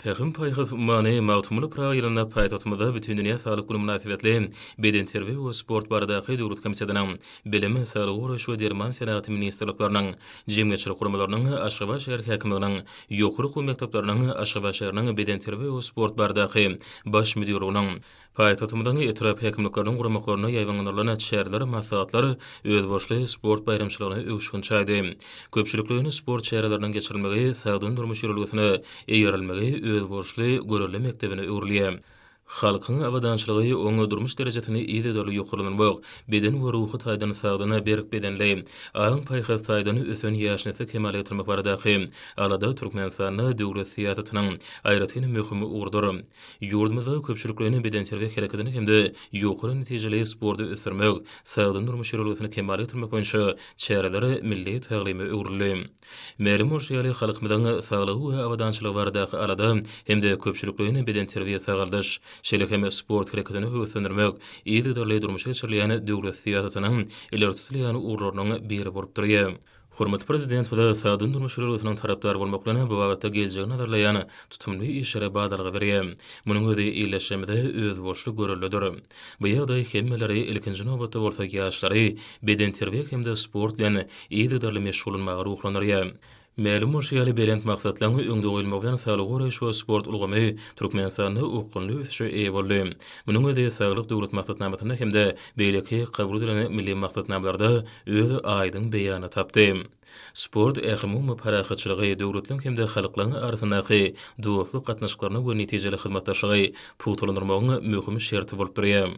Pägim paýhys many mawtumly proýagyna paýtatmada bütün dünýä saglyk güni münasibetli beden terbiýe we sport baradaky döwlet komissiyasynyn bilimi, saglyk guraşy we derman senaty ministrliklarynyň jemgyçilik guramalarynyň Aşgabat şäher häkimliginiň ýokary okuw mekdepleriniň Aşgabat şäheriniň beden terbiýe we sport baradaky baş müdiriýiniň paýtatmydan etrap häkimlikläriniň guramaklaryna ýaýbanlanan şäherler maslahatlary öz boşly sport bayramçylygyny öwüşgün çaýdy. Köpçülikligini sport şäherlerinden geçirilmegi, sagdyn durmuş ýürelgesine eýerilmegi öz boşly görülen mektebine öwrülýär. Halkyň awadançylygy oňa durmuş derejesini ýa-da ýokarlanmak, beden we ruhy taýdany sagdyna berip bedenli, aň paýhas taýdany ösen ýaşnaty kemal getirmek baradaky alada Türkmenistanyň döwlet syýasatynyň aýratyny möhüm urdur. Ýurdumyzda köpçüliklerini beden terbiýe hereketini hemde ýokary netijeli sportda ösürmek, sagdyn durmuş ýürelgesini kemal getirmek boýunça çäreleri milli taýlimy öwrülýär. Merim ýaly halkymyň saglygy we awadançylygy baradaky alada hemde köpçüliklerini beden terbiýe sagaldyş şeýle sport hereketini höwüslendirmek, ýa-da durmuşa geçirilýän döwlet syýasatynyň ileri tutulýan urlarynyň biri bolup durýar. Hormatly prezident we sagdyn durmuş ýürelgesiniň tarapdary bolmak bilen bu wagtda geljegi nazarlaýan tutumly işlere badalygy berýär. Munyň özi ýerleşmede öz boşly görüldüdir. Bu ýagdaý hemmeleri ilkinji nowbatda bolsa ýaşlary beden terbiýe hemde sport bilen ýa-da meşgulanmagy ruhlandyrýar. Mälum şeýle belent maksatlaryny öňde goýulmak bilen saglyk guraşy we sport ulgamy Türkmenistanyň ukunly ösüşe eýe boldy. Munyň özi saglyk döwlet maksatnamasyna hemde beýleki kabul edilen milli maksatnamalarda öz aýdyn beýany tapdy. Sport ählimumy parahatçylygy döwletliň hemde halklaryň arasyndaky dostluk gatnaşyklaryny we netijeli hyzmatdaşlygy putulandyrmagyň möhüm şerti bolup durýar.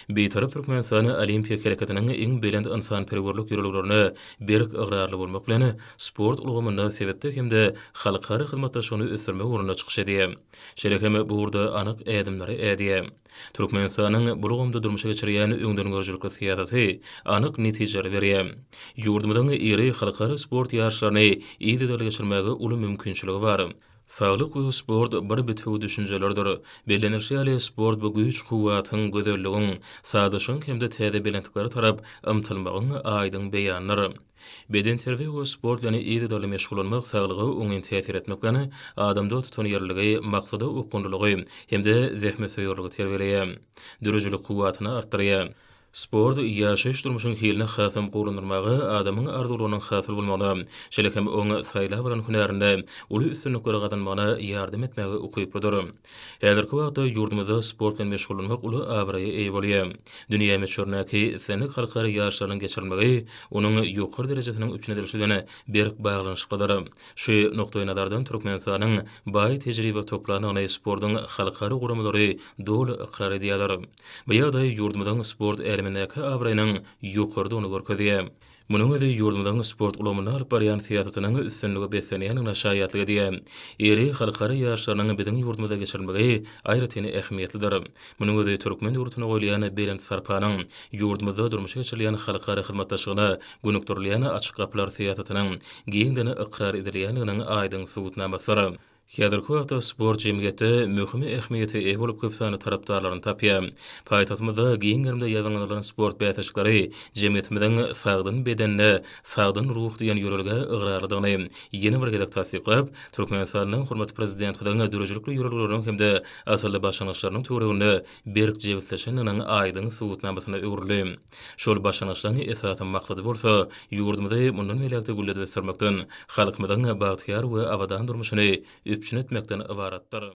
Beýtarap Türkmenistany olimpiýa hereketiniň iň belend insan perwerlik ýürelgelerine berk agrarly bolmak bilen sport ulgamynda sebäpde hemde halkara hyzmatdaşlygyny ösürmek ugruna çykyş edýär. Şeýle bu urda anyk ädimleri edýär. Türkmenistanyň bu ulgamda durmuşa geçirýän öňden görjülikli syýasaty anyk netijeler berýär. Ýurdumyň iri halkara sport ýarşlaryny ýa-da geçirmäge uly mümkinçiligi bar. Saglyk we sport bir bütüň düşünjelerdir. Belenirşäli sport bu güýç kuwatyň gözelligiň, sadaşyň hemde täze belentlikleri tarap ymtylmagyň aýdyn beýanlary. Beden terbiýe we sport bilen ýa-da meşgulanmak saglygy oňa täsir etmek bilen adamda tutan ýerligi, maksady ukunlygy hemde zähmet söýürligi terbiýeleýär. Dürüjlik kuwatyny artdyrýar. Sport ýaşaýyş durmuşyň hilini hasam gowrandyrmagy adamyň arzuwlarynyň hasyl bolmagy, şeýle oňa saýla bilen hünärinde uly üstünliklere gadanmagyna ýardym etmegi ukypdyr. Häzirki wagtda ýurdumyzda sport bilen meşgulanmak uly awraya eýe bolýar. Dünýä meşhurnaky senek halkary ýarşlarynyň geçirilmegi onuň ýokary derejesiniň üçine edilişine berk baglanyşyklydyr. Şu noktaý nazardan Türkmenistanyň baý tejribe toplanyny sportyň halkary guramalary dol ikrar edýärler. Bu ýagdaý ýurdumyň sport Näke awraýynyň ýokarda onu görkezýär. Munyň özi ýurdumyň sport ulamyny alyp barýan syýasatynyň üstünligi beslenýän naşaýatlygy diýär. Eri halkara ýarşlarynyň biziň ýurdumyzda geçirilmegi aýratyny ähmiýetlidir. Munyň özi türkmen ýurtuny goýulýan Berent Sarpanyň ýurdumyzda durmuşa geçirilýän halkara hyzmatdaşlygyna gönükdirilýän açyk gaplar syýasatynyň giňdeni ikrar edilýändiginiň aýdyn subutnamasyry. Häzirki wagtda sport jemgyýeti möhüm ähmiýete eýe bolup köp sany tarapdarlaryny tapýar. Paýtatymyzda giňlerimde ýaýlanlanan sport bäýatçylary jemgyýetimiziň sagdyn bedenine, sagdyn ruh diýen ýörelge ıgrarlydygyny ýene bir gezek tasdiklap, Türkmenistanyň hormatly prezidenti bilen dürüjlikli ýörelgelerini hemde asly başlanýaçlarynyň töwereginde berk jewitleşeniniň aýdyn subutnamasyna öwrülýär. Şol başlanýaçlaryň esasen maksady bolsa, ýurdumyzda mundan welekde güllede ösürmekden, halkymyzyň bagtyar we awadan durmuşyny üpçün etmekden ibaratdyr.